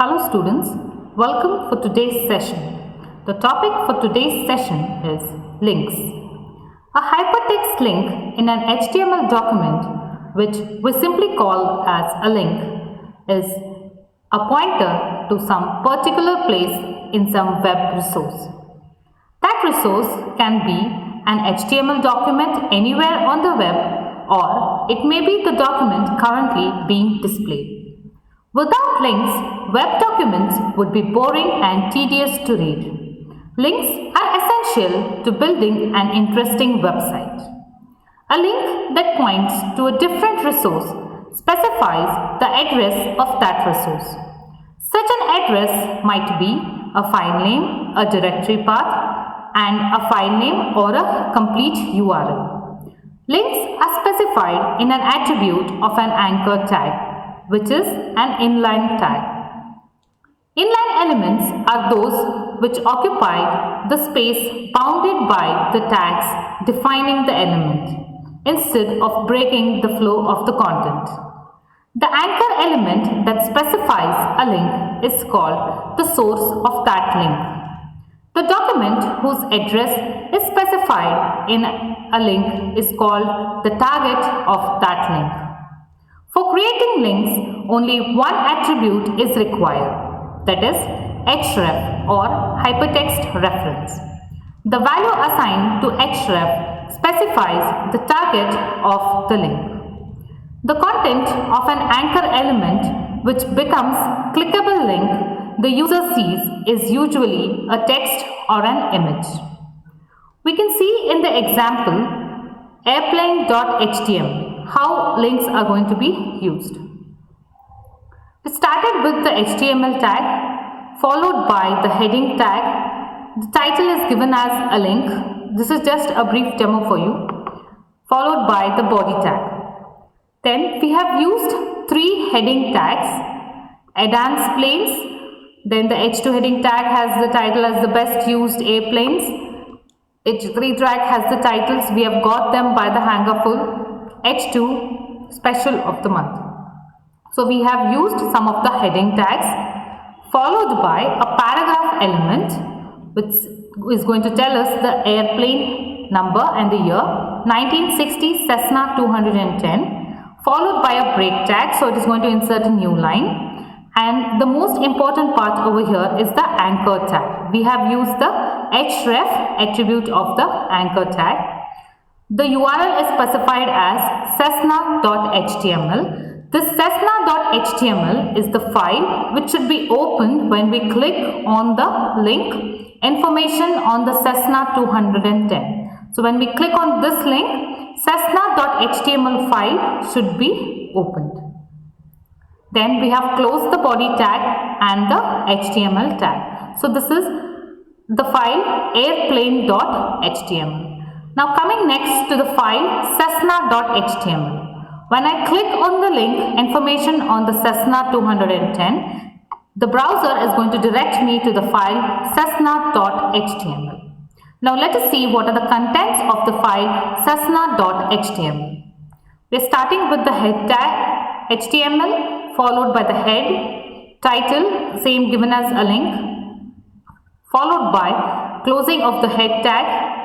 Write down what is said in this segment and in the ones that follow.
Hello students, welcome for today's session. The topic for today's session is links. A hypertext link in an HTML document, which we simply call as a link, is a pointer to some particular place in some web resource. That resource can be an HTML document anywhere on the web, or it may be the document currently being displayed. Without links, web documents would be boring and tedious to read. Links are essential to building an interesting website. A link that points to a different resource specifies the address of that resource. Such an address might be a file name, a directory path, and a file name or a complete URL. Links are specified in an attribute of an anchor tag, which is an inline tag. Inline elements are those which occupy the space bounded by the tags defining the element, instead of breaking the flow of the content. The anchor element that specifies a link is called the source of that link. The document whose address is specified in a link is called the target of that link. For creating links, only one attribute is required, that is href or hypertext reference. The value assigned to href specifies the target of the link. The content of an anchor element which becomes clickable link the user sees is usually a text or an image. We can see in the example airplane.html how links are going to be used. We started with the HTML tag followed by the heading tag. The title is given as a link. This is just a brief demo for you, followed by the body tag. Then we have used three heading tags, Advanced planes. Then the H2 heading tag has the title as the best used airplanes. H3 tag has the titles, we have got them by the Hangerful. H2 special of the month. So we have used some of the heading tags followed by a paragraph element which is going to tell us the airplane number and the year 1960 Cessna 210, followed by a break tag, so it is going to insert a new line. And the most important part over here is the anchor tag. We have used the href attribute of the anchor tag. The URL is specified as cessna.html. This cessna.html is the file which should be opened when we click on the link information on the Cessna 210. So when we click on this link, cessna.html file should be opened. Then we have closed the body tag and the HTML tag. So this is the file airplane.html. Now coming next to the file cessna.html. When I click on the link information on the Cessna 210, the browser is going to direct me to the file cessna.html. Now let us see what are the contents of the file cessna.html. We are starting with the head tag HTML followed by the head, title same given as a link, followed by closing of the head tag.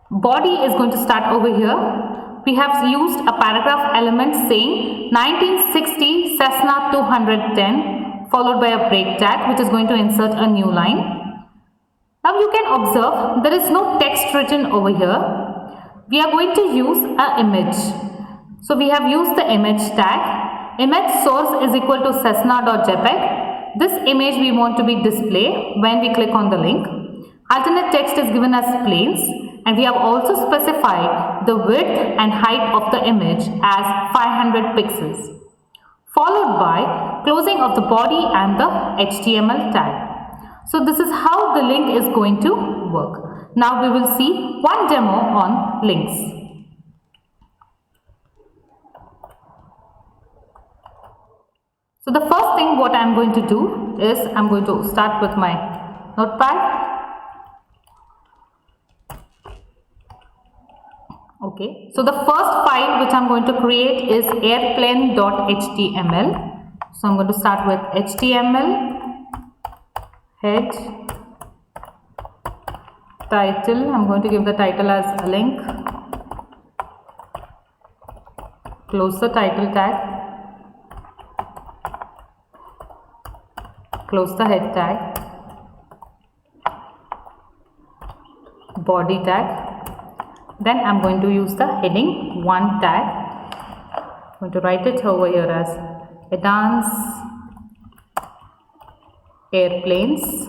Body is going to start over here. We have used a paragraph element saying 1960 Cessna 210 followed by a break tag which is going to insert a new line. Now you can observe there is no text written over here. We are going to use an image. So we have used the image tag. Image source is equal to cessna.jpg. This image we want to be displayed when we click on the link. Alternate text is given as planes. And we have also specified the width and height of the image as 500 pixels, followed by closing of the body and the HTML tag. So this is how the link is going to work. Now we will see one demo on links. So the first thing what I am going to do is I am going to start with my notepad. Okay, so the first file which I am going to create is airplane.html. So I am going to start with HTML head, title. I'm going to give the title as a link. Close the title tag. Close the head tag. Body tag. Then I'm going to use the heading 1 tag. I'm going to write it over here as advanced airplanes.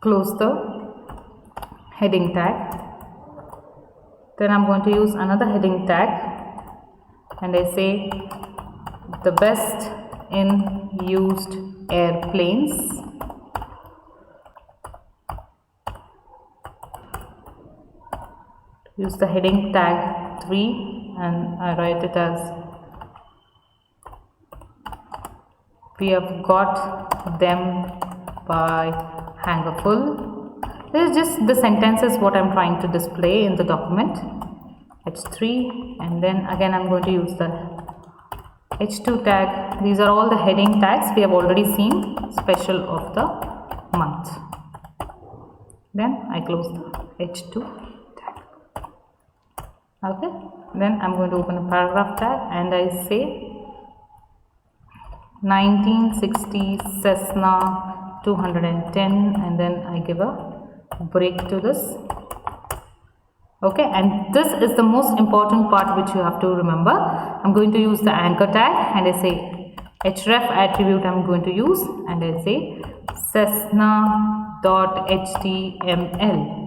Close the heading tag. Then I'm going to use another heading tag and I say the best in used airplanes. Use the heading tag 3 and I write it as we have got them by Hangerful. This is just the sentences what I'm trying to display in the document. H3 and then again I'm going to use the H2 tag. These are all the heading tags we have already seen, special of the month. Then I close the H2 tag. Okay, then I'm going to open a paragraph tag and I say 1960 Cessna 210 and then I give a break to this. Okay, and this is the most important part which you have to remember. I'm going to use the anchor tag and I say href attribute I'm going to use and I say cessna.html.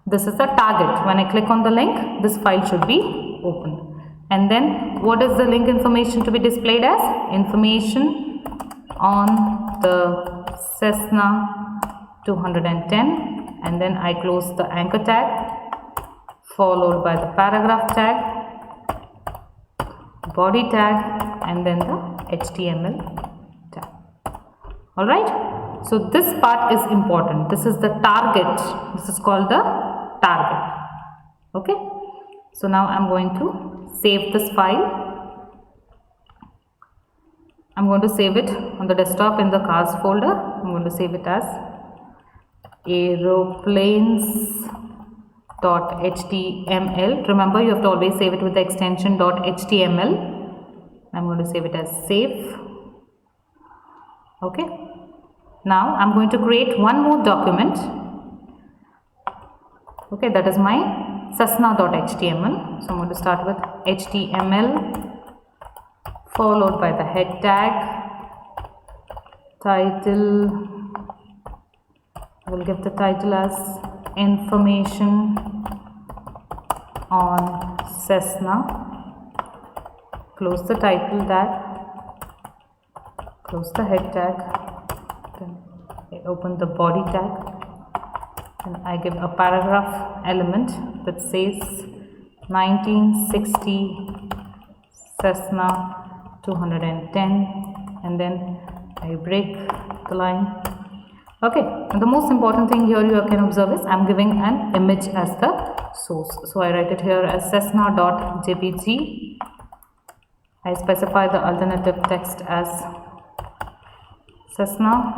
This is the target. When I click on the link, this file should be open. And then what is the link information to be displayed as? Information on the Cessna 210 and then I close the anchor tag followed by the paragraph tag, body tag and then the HTML tag. Alright, so this part is important. This is the target. This is called the target. Okay, so now I'm going to save this file. I'm going to save it on the desktop in the cars folder. I'm going to save it as aeroplanes.html. Remember, you have to always save it with the extension .html. I'm going to save it as save. Okay. Now I'm going to create one more document. Okay, that is my Cessna.html. So I'm going to start with HTML followed by the head tag, title. I will give the title as information on Cessna. Close the title tag, close the head tag, then I open the body tag and I give a paragraph element that says 1960 Cessna 210 and then I break the line. Okay, and the most important thing here you can observe is I'm giving an image as the source. So I write it here as cessna.jpg. I specify the alternative text as Cessna.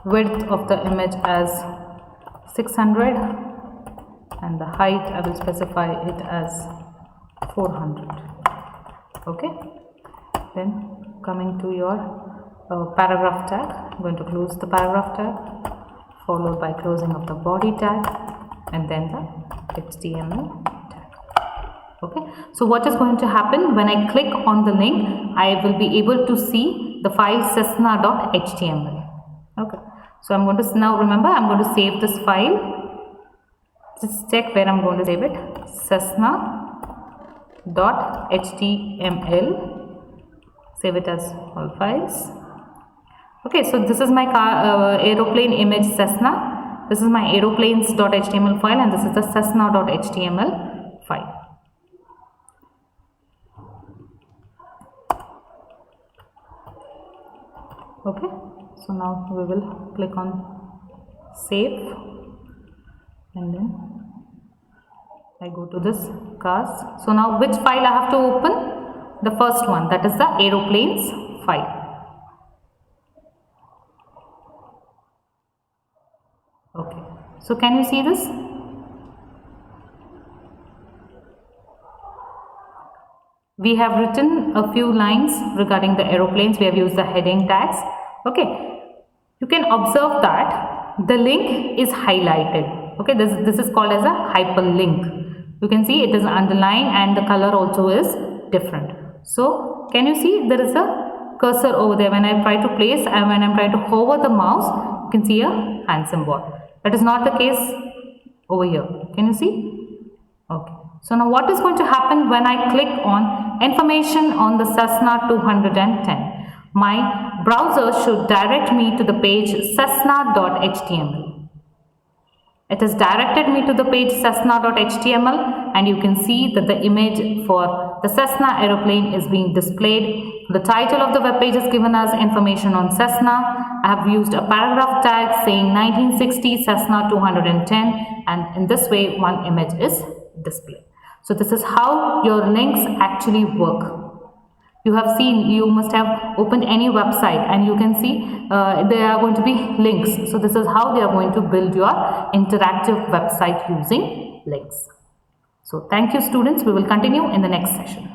Width of the image as 600 and the height I will specify it as 400. Okay, then coming to your paragraph tag, I'm going to close the paragraph tag followed by closing of the body tag and then the HTML tag. Okay, so what is going to happen when I click on the link? I will be able to see the file cessna.html. Okay, so I'm going to now remember I'm going to save this file. Just check where I'm going to save it. Cessna.html. Save it as all files. Okay, so this is my aeroplane image Cessna. This is my aeroplanes.html file and this is the cessna.html file. Okay, so now we will click on save and then I go to this cars. So now which file I have to open? the first one, that is the aeroplanes file. Okay, so can you see this? We have written a few lines regarding the aeroplanes. We have used the heading tags. Okay, you can observe that the link is highlighted. Okay, this is called as a hyperlink. You can see it is underlined and the color also is different. So can you see there is a cursor over there? When I try to place and when I am trying to hover the mouse, you can see a hand symbol. That is not the case over here. Can you see? Okay. So now what is going to happen when I click on information on the Cessna 210? My browser should direct me to the page cessna.html. It has directed me to the page cessna.html, and you can see that the image for the Cessna aeroplane is being displayed. The title of the web page is given as information on Cessna. I have used a paragraph tag saying 1960 Cessna 210, and in this way one image is displayed. So this is how your links actually work. You have seen, you must have opened any website and you can see there are going to be links. So this is how they are going to build your interactive website using links. So thank you students. We will continue in the next session.